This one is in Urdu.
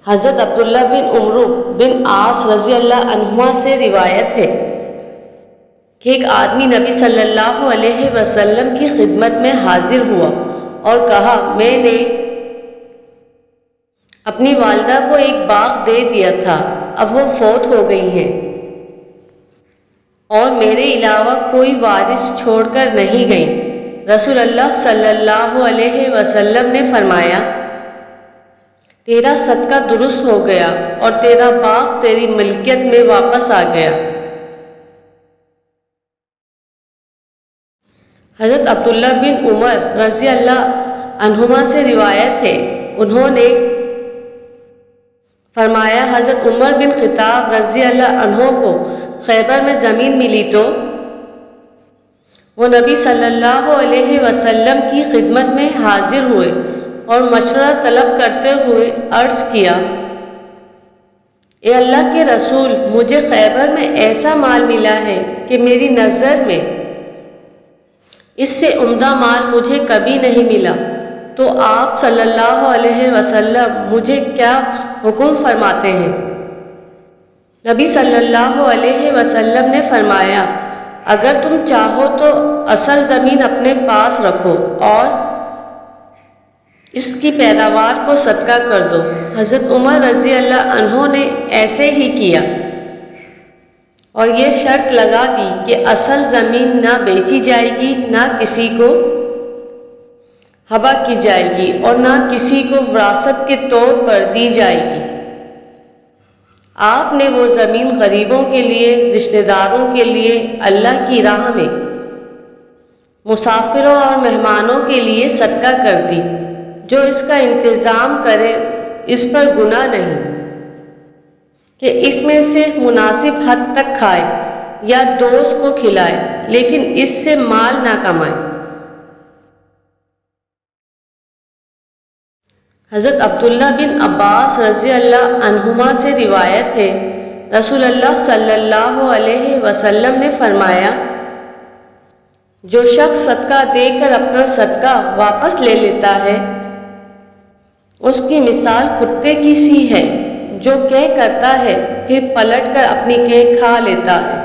حضرت عبداللہ بن عمرو بن عاص رضی اللہ عنہما سے روایت ہے کہ ایک آدمی نبی صلی اللہ علیہ وسلم کی خدمت میں حاضر ہوا اور کہا، میں نے اپنی والدہ کو ایک باغ دے دیا تھا، اب وہ فوت ہو گئی ہیں اور میرے علاوہ کوئی وارث چھوڑ کر نہیں گئیں۔ رسول اللہ صلی اللہ علیہ وسلم نے فرمایا، تیرا صدقہ درست ہو گیا اور تیرا باغ تیری ملکیت میں واپس آ گیا۔ حضرت عبداللہ بن عمر رضی اللہ عنہما سے روایت ہے، انہوں نے فرمایا، حضرت عمر بن خطاب رضی اللہ عنہ کو خیبر میں زمین ملی تو وہ نبی صلی اللہ علیہ وسلم کی خدمت میں حاضر ہوئے اور مشورہ طلب کرتے ہوئے عرض کیا، اے اللہ کے رسول، مجھے خیبر میں ایسا مال ملا ہے کہ میری نظر میں اس سے عمدہ مال مجھے کبھی نہیں ملا، تو آپ صلی اللہ علیہ وسلم مجھے کیا حکم فرماتے ہیں؟ نبی صلی اللہ علیہ وسلم نے فرمایا، اگر تم چاہو تو اصل زمین اپنے پاس رکھو اور اس کی پیداوار کو صدقہ کر دو۔ حضرت عمر رضی اللہ عنہ نے ایسے ہی کیا اور یہ شرط لگا دی کہ اصل زمین نہ بیچی جائے گی، نہ کسی کو ہبہ کی جائے گی اور نہ کسی کو وراثت کے طور پر دی جائے گی۔ آپ نے وہ زمین غریبوں کے لیے، رشتہ داروں کے لیے، اللہ کی راہ میں مسافروں اور مہمانوں کے لیے صدقہ کر دی۔ جو اس کا انتظام کرے اس پر گناہ نہیں کہ اس میں سے مناسب حد تک کھائے یا دوست کو کھلائے، لیکن اس سے مال نہ کمائے۔ حضرت عبداللہ بن عباس رضی اللہ عنہما سے روایت ہے، رسول اللہ صلی اللہ علیہ وسلم نے فرمایا، جو شخص صدقہ دے کر اپنا صدقہ واپس لے لیتا ہے، اس کی مثال کتے کی سی ہے جو کیں کرتا ہے پھر پلٹ کر اپنی کیں کھا لیتا ہے۔